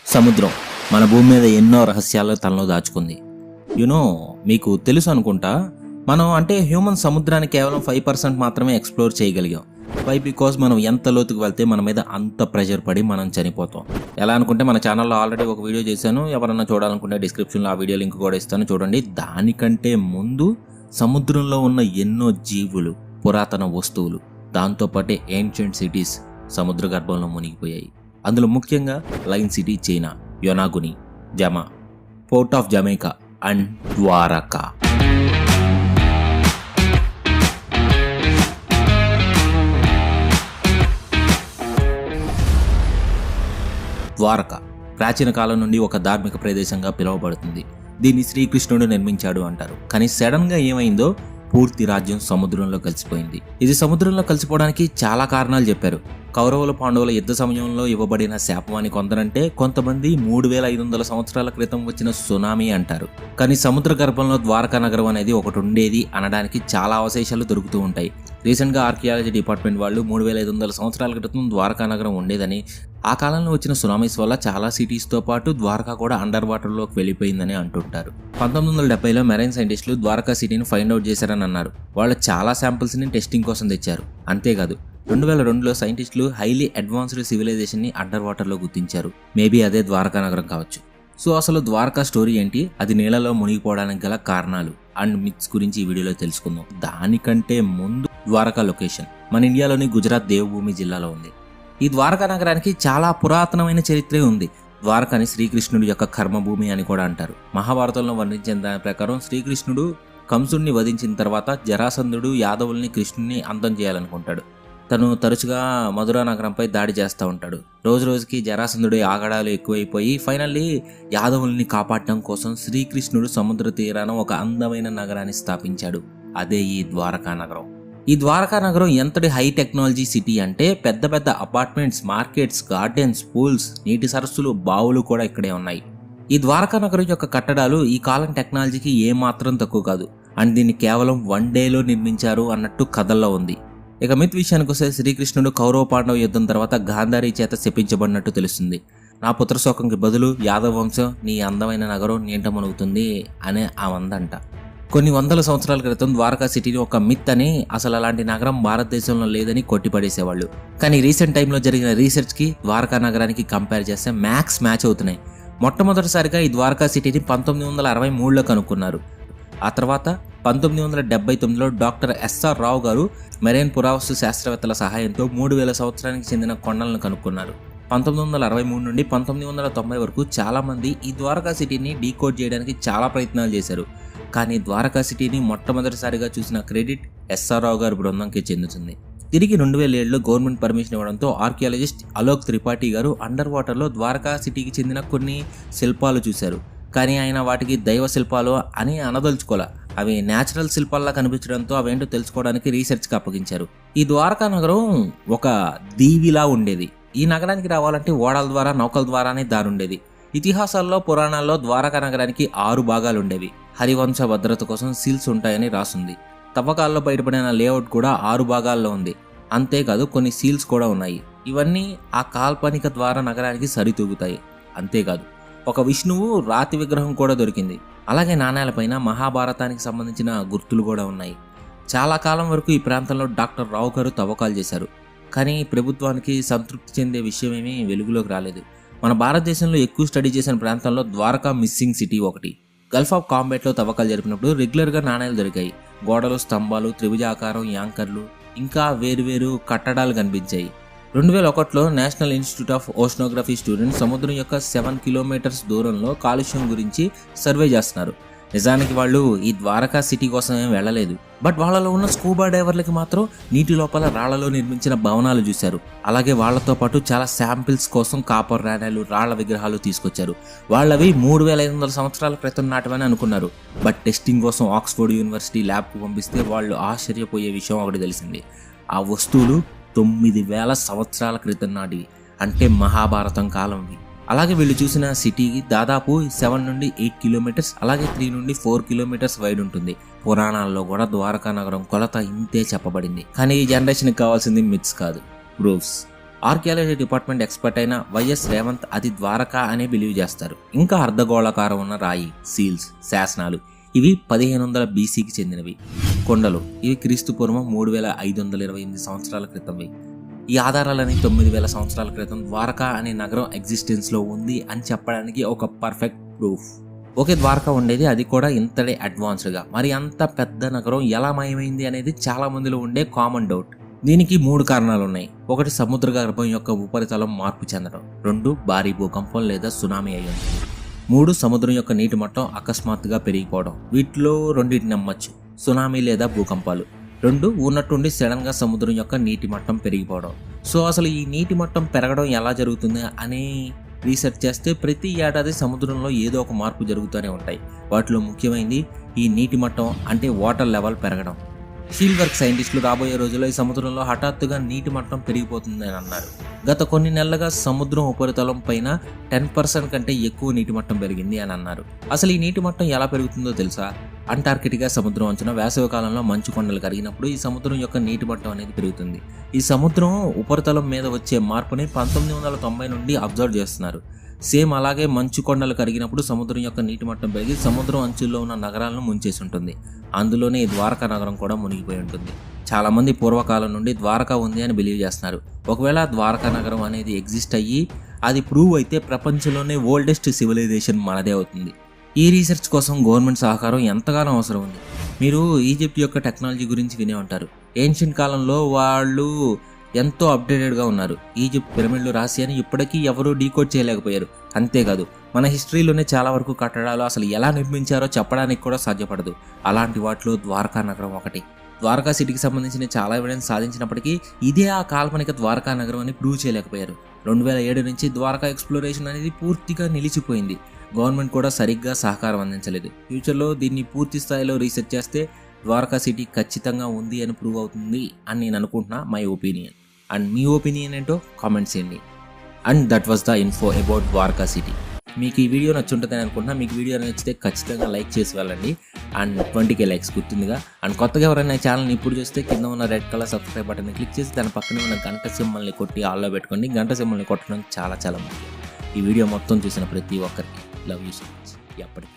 సముద్రం మన భూమి మీద ఎన్నో రహస్యాలు తనలో దాచుకుంది. మీకు తెలుసు అనుకుంటా, మనం హ్యూమన్ సముద్రాన్ని కేవలం 5% మాత్రమే ఎక్స్ప్లోర్ చేయగలిగాం. వై? బికాజ్ మనం ఎంత లోతుకు వెళ్తే మన మీద అంత ప్రెషర్ పడి మనం చనిపోతాం. ఎలా అనుకుంటే మన ఛానల్లో ఆల్రెడీ ఒక వీడియో చేశాను, ఎవరన్నా చూడాలనుకుంటే డిస్క్రిప్షన్లో ఆ వీడియో లింక్ కూడా ఇస్తాను, చూడండి. దానికంటే ముందు సముద్రంలో ఉన్న ఎన్నో జీవులు, పురాతన వస్తువులు, దాంతోపాటే ఏన్షియంట్ సిటీస్ సముద్ర గర్భంలో మునిగిపోయాయి. అందులో ముఖ్యంగా లైన్ సిటీ చైనా, యొనాగుని, జమా, port of Jamaica and Dwarka. Dwarka ప్రాచీన కాలం నుండి ఒక ధార్మిక ప్రదేశంగా పిలువబడుతుంది. దీన్ని శ్రీకృష్ణుడు నిర్మించాడు అంటారు. కానీ సడన్ గా ఏమైందో, పూర్తి రాజ్యం సముద్రంలో కలిసిపోయింది. ఇది సముద్రంలో కలిసిపోవడానికి చాలా కారణాలు చెప్పారు. కౌరవుల పాండవుల యుద్ధ సమయంలో ఇవ్వబడిన శాపం అని కొందరంటే, కొంతమంది 3500 సంవత్సరాల క్రితం వచ్చిన సునామీ అంటారు. కానీ సముద్ర గర్భంలో ద్వారకా నగరం అనేది ఒకటి ఉండేది అనడానికి చాలా అవశేషాలు దొరుకుతూ ఉంటాయి. రీసెంట్గా ఆర్కియాలజీ డిపార్ట్మెంట్ వాళ్ళు 3500 సంవత్సరాల క్రితం ద్వారకా నగరం ఉండేదని, ఆ కాలంలో వచ్చిన సునామీస్ వల్ల చాలా సిటీస్తో పాటు ద్వారకా కూడా అండర్ వాటర్లోకి వెళ్ళిపోయిందని అంటుంటారు. 1970లో మెరైన్ సైంటిస్టులు ద్వారకా సిటీని ఫైండ్ అవుట్ చేశారని అన్నారు. వాళ్ళు చాలా శాంపిల్స్ని టెస్టింగ్ కోసం తెచ్చారు. అంతేకాదు 2002లో సైంటిస్టులు హైలీ అడ్వాన్స్డ్ సివిలైజేషన్ని అండర్ వాటర్లో గుర్తించారు. మేబీ అదే ద్వారకా నగరం కావచ్చు. సో అసలు ద్వారకా స్టోరీ ఏంటి, అది నీళ్ళలో మునిగిపోవడానికి గల కారణాలు అండ్ మిత్స్ గురించి ఈ వీడియోలో తెలుసుకుందాం. దానికంటే ముందు ద్వారకా లొకేషన్ మన ఇండియాలోని గుజరాత్ దేవభూమి జిల్లాలో ఉంది. ఈ ద్వారకా నగరానికి చాలా పురాతనమైన చరిత్రే ఉంది. ద్వారకాని శ్రీకృష్ణుడి యొక్క కర్మభూమి అని కూడా అంటారు. మహాభారతంలో వర్ణించిన దాని ప్రకారం శ్రీకృష్ణుడు కంసుడిని వధించిన తర్వాత జరాసంధుడు యాదవుల్ని కృష్ణుని అంతం చేయాలనుకుంటాడు. తను తరచుగా మధురా నగరంపై దాడి చేస్తూ ఉంటాడు. రోజు రోజుకి జరాసంధుడి ఆగడాలు ఎక్కువైపోయి ఫైనల్లీ యాదవుల్ని కాపాడటం కోసం శ్రీకృష్ణుడు సముద్ర తీరాన ఒక అందమైన నగరాన్ని స్థాపించాడు. అదే ఈ ద్వారకా నగరం. ఈ ద్వారకా నగరం ఎంతటి హై టెక్నాలజీ సిటీ అంటే, పెద్ద పెద్ద అపార్ట్మెంట్స్, మార్కెట్స్, గార్డెన్స్, పూల్స్, నీటి సరస్సులు, బావులు కూడా ఇక్కడే ఉన్నాయి. ఈ ద్వారకా నగరం యొక్క కట్టడాలు ఈ కాలం టెక్నాలజీకి ఏమాత్రం తక్కువ కాదు. అండ్ దీన్ని కేవలం 1 డేలో నిర్మించారు అన్నట్టు కథల్లో ఉంది. ఇక మిత్ విషయానికి వస్తే, శ్రీకృష్ణుడు కౌరవ పాండవ యుద్ధం తర్వాత గాంధారి చేత శపించబడినట్టు తెలుస్తుంది. నా పుత్రశోకంకి బదులు యాదవ వంశం నీ అందమైన నగరం నీంట మునుగుతుంది అనే ఆ వందంట. కొన్ని వందల సంవత్సరాల క్రితం ద్వారకా సిటీని ఒక మిత్ అని, అసలు అలాంటి నగరం భారతదేశంలో లేదని కొట్టిపడేసేవాళ్ళు. కానీ రీసెంట్ టైంలో జరిగిన రీసెర్చ్కి ద్వారకా నగరానికి కంపేర్ చేస్తే మ్యాచ్ అవుతున్నాయి. మొట్టమొదటిసారిగా ఈ ద్వారకా సిటీని 1963లో కనుక్కున్నారు. ఆ తర్వాత 1979లో డాక్టర్ ఎస్ఆర్ రావు గారు మెరైన్ పురావస్తు శాస్త్రవేత్తల సహాయంతో 3000 సంవత్సరానికి చెందిన కొండలను కనుక్కున్నారు. 1963 నుండి 1990 వరకు చాలా మంది ఈ ద్వారకా సిటీని డీకోడ్ చేయడానికి చాలా ప్రయత్నాలు చేశారు. కానీ ద్వారకా సిటీని మొట్టమొదటిసారిగా చూసిన క్రెడిట్ ఎస్ఆర్ రావు గారి బృందంకి చెందుతుంది. తిరిగి 2007లో గవర్నమెంట్ పర్మిషన్ ఇవ్వడంతో ఆర్కియాలజిస్ట్ అలోక్ త్రిపాఠి గారు అండర్ వాటర్లో ద్వారకా సిటీకి చెందిన కొన్ని శిల్పాలు చూశారు. కానీ ఆయన వాటికి దైవ శిల్పాలు అని అనదలుచుకోలే. అవి న్యాచురల్ శిల్పాల్లా కనిపించడంతో అవేంటో తెలుసుకోవడానికి రీసెర్చ్కి అప్పగించారు. ఈ ద్వారకా నగరం ఒక దీవిలా ఉండేది. ఈ నగరానికి రావాలంటే ఓడల ద్వారా, నౌకల ద్వారానే దారుండేది. ఇతిహాసాల్లో, పురాణాల్లో ద్వారకా నగరానికి 6 భాగాలు ఉండేవి. హరివంశ భద్రత కోసం సీల్స్ ఉంటాయని రాసుంది. తవ్వకాల్లో బయటపడిన లేఅవుట్ కూడా 6 భాగాల్లో ఉంది. అంతేకాదు కొన్ని సీల్స్ కూడా ఉన్నాయి. ఇవన్నీ ఆ కాల్పనిక ద్వార నగరానికి సరితూగుతాయి. అంతేకాదు ఒక విష్ణువు రాతి విగ్రహం కూడా దొరికింది. అలాగే నాణేలపైన మహాభారతానికి సంబంధించిన గుర్తులు కూడా ఉన్నాయి. చాలా కాలం వరకు ఈ ప్రాంతంలో డాక్టర్ రావు గారు తవ్వకాలు చేశారు. కానీ ప్రభుత్వానికి సంతృప్తి చెందే విషయమేమీ వెలుగులోకి రాలేదు. మన భారతదేశంలో ఎక్కువ స్టడీ చేసిన ప్రాంతంలో ద్వారకా మిస్సింగ్ సిటీ ఒకటి. గల్ఫ్ ఆఫ్ కాంబేట్లో తవ్వకాలు జరిపినప్పుడు రెగ్యులర్గా నాణేలు దొరికాయి. గోడలు, స్తంభాలు, త్రిభుజాకారం, యాంకర్లు, ఇంకా వేరువేరు కట్టడాలు కనిపించాయి. 2001లో national institute of oceanography students సముద్రం యొక్క 7 కిలోమీటర్స్ దూరంలో కాలుష్యం గురించి సర్వే చేస్తున్నారు. నిజానికి వాళ్ళు ఈ ద్వారకా సిటీ కోసం ఏం వెళ్ళలేదు. బట్ వాళ్ళలో ఉన్న స్కూబా డైవర్లకి మాత్రం నీటి లోపల రాళ్లలో నిర్మించిన భవనాలు చూశారు. అలాగే వాళ్లతో పాటు చాలా శాంపిల్స్ కోసం కాపర్ రాణాలు, రాళ్ల విగ్రహాలు తీసుకొచ్చారు. వాళ్ళవి 3500 సంవత్సరాల క్రితం నాటివని అనుకున్నారు. బట్ టెస్టింగ్ కోసం ఆక్స్ఫోర్డ్ యూనివర్సిటీ ల్యాబ్కు పంపిస్తే వాళ్ళు ఆశ్చర్యపోయే విషయం ఒకటి తెలిసింది. ఆ వస్తువులు 9000 సంవత్సరాల క్రితం నాటివి, అంటే మహాభారతం కాలంవి. అలాగే వీళ్ళు చూసిన సిటీ దాదాపు 7 నుండి 8 కిలోమీటర్స్, అలాగే 3 నుండి 4 కిలోమీటర్స్ వైడ్ ఉంటుంది. పురాణాల్లో కూడా ద్వారకా నగరం కొలత ఇంతే చెప్పబడింది. కానీ ఈ జనరేషన్కి కావాల్సింది మిత్స్ కాదు, ప్రూఫ్స్. ఆర్కియాలజీ డిపార్ట్మెంట్ ఎక్స్పర్ట్ అయిన వైఎస్ రేవంత్ అది ద్వారకా అనే బిలీవ్ చేస్తారు. ఇంకా అర్ధగోళాకారం ఉన్న రాయి, సీల్స్, శాసనాలు ఇవి 1500 BCకి చెందినవి. కొండలు ఇవి క్రీస్తు పూర్వం 3528 సంవత్సరాల క్రితంవి. ఈ ఆధారాలని 9000 సంవత్సరాల క్రితం ద్వారకా అనే నగరం ఎగ్జిస్టెన్స్లో ఉంది అని చెప్పడానికి ఒక పర్ఫెక్ట్ ప్రూఫ్. ఒకే ద్వారకా ఉండేది, అది కూడా ఇంతడే అడ్వాన్స్డ్గా. మరి అంత పెద్ద నగరం ఎలా మాయమైంది అనేది చాలా మందిలో ఉండే కామన్ డౌట్. దీనికి 3 కారణాలు ఉన్నాయి. 1 సముద్ర గర్భం యొక్క ఉపరితలం మార్పు చెందడం. 2 భారీ భూకంపం లేదా సునామీ అయి ఉంటుంది. 3 సముద్రం యొక్క నీటి మట్టం అకస్మాత్తుగా పెరిగిపోవడం. వీటిలో రెండింటిని నమ్మచ్చు, సునామీ లేదా భూకంపాలు. 2 ఉన్నట్టుండి సడన్ గా సముద్రం యొక్క నీటి మట్టం పెరిగిపోవడం. సో అసలు ఈ నీటి మట్టం పెరగడం ఎలా జరుగుతుంది అని రీసెర్చ్ చేస్తే ప్రతి ఏడాది సముద్రంలో ఏదో ఒక మార్పు జరుగుతూనే ఉంటాయి. వాటిలో ముఖ్యమైనది ఈ నీటి మట్టం అంటే వాటర్ లెవెల్ పెరగడం. ఫీల్డ్ వర్క్ సైంటిస్టులు రాబోయే రోజుల్లో ఈ సముద్రంలో హఠాత్తుగా నీటి మట్టం పెరిగిపోతుందని అన్నారు. గత కొన్ని నెలలుగా సముద్రం ఉపరితలం పైన 10% కంటే ఎక్కువ నీటి మట్టం పెరిగింది అని అన్నారు. అసలు ఈ నీటి మట్టం ఎలా పెరుగుతుందో తెలుసా? అంటార్కిటికా సముద్రం అంచున వేసవి కాలంలో మంచు కొండలు కరిగినప్పుడు ఈ సముద్రం యొక్క నీటి మట్టం అనేది పెరుగుతుంది. ఈ సముద్రం ఉపరితలం మీద వచ్చే మార్పుని 1990 నుండి అబ్జర్వ్ చేస్తున్నారు. సేమ్ అలాగే మంచు కొండలు కరిగినప్పుడు సముద్రం యొక్క నీటి మట్టం పెరిగి సముద్రం అంచుల్లో ఉన్న నగరాలను ముంచేసి ఉంటుంది. అందులోనే ఈ ద్వారకా నగరం కూడా మునిగిపోయి ఉంటుంది. చాలా మంది పూర్వకాలం నుండి ద్వారకా ఉంది అని బిలీవ్ చేస్తున్నారు. ఒకవేళ ద్వారకా నగరం అనేది ఎగ్జిస్ట్ అయ్యి అది ప్రూవ్ అయితే ప్రపంచంలోనే ఓల్డెస్ట్ సివిలైజేషన్ మనదే అవుతుంది. ఈ రీసెర్చ్ కోసం గవర్నమెంట్ సహకారం ఎంతగానో అవసరం ఉంది. మీరు ఈజిప్ట్ యొక్క టెక్నాలజీ గురించి వినే ఉంటారు. ఏన్షియంట్ కాలంలో వాళ్ళు ఎంతో అప్డేటెడ్గా ఉన్నారు. ఈజిప్ట్ పిరమిడ్లు రాసి అని ఇప్పటికీ ఎవరూ డీకోడ్ చేయలేకపోయారు. అంతేకాదు మన హిస్టరీలోనే చాలా వరకు కట్టడాలు అసలు ఎలా నిర్మించారో చెప్పడానికి కూడా సాధ్యపడదు. అలాంటి వాటిలో ద్వారకా నగరం ఒకటి. ద్వారకా సిటీకి సంబంధించిన చాలా ఎవిడెన్స్ సాధించినప్పటికీ ఇదే ఆ కాల్పనిక ద్వారకా నగరం అని ప్రూవ్ చేయలేకపోయారు. 2007 నుంచి ద్వారకా ఎక్స్ప్లోరేషన్ అనేది పూర్తిగా నిలిచిపోయింది. గవర్నమెంట్ కూడా సరిగ్గా సహకారం అందించలేదు. ఫ్యూచర్లో దీన్ని పూర్తి స్థాయిలో రీసెర్చ్ చేస్తే ద్వారకా సిటీ ఖచ్చితంగా ఉంది అని ప్రూవ్ అవుతుంది అని నేను అనుకుంటున్నా. My opinion. అండ్ మీ ఒపీనియన్ ఏంటో కామెంట్స్ చేయండి. And that was the info about Dwarka city. మీకు ఈ వీడియో నచ్చుంటుందని అనుకుంటున్నా. మీకు వీడియో నచ్చితే ఖచ్చితంగా లైక్ చేసి వెళ్ళండి. And 20K likes గుర్తుందిగా. అండ్ కొత్తగా ఎవరైనా ఛానల్ని ఇప్పుడు చూస్తే కింద ఉన్న రెడ్ కలర్ సబ్స్క్రైబ్ బటన్ని క్లిక్ చేసి దాని పక్కనే ఉన్న గంట సింబల్ని కొట్టి ఆల్లో పెట్టుకోండి. గంట సింబల్ని కొట్టడం చాలా చాలా ముఖ్యం. ఈ వీడియో మొత్తం చూసిన ప్రతి ఒక్కరికి లవ్ యూ సో మచ్. ఎప్పటికీ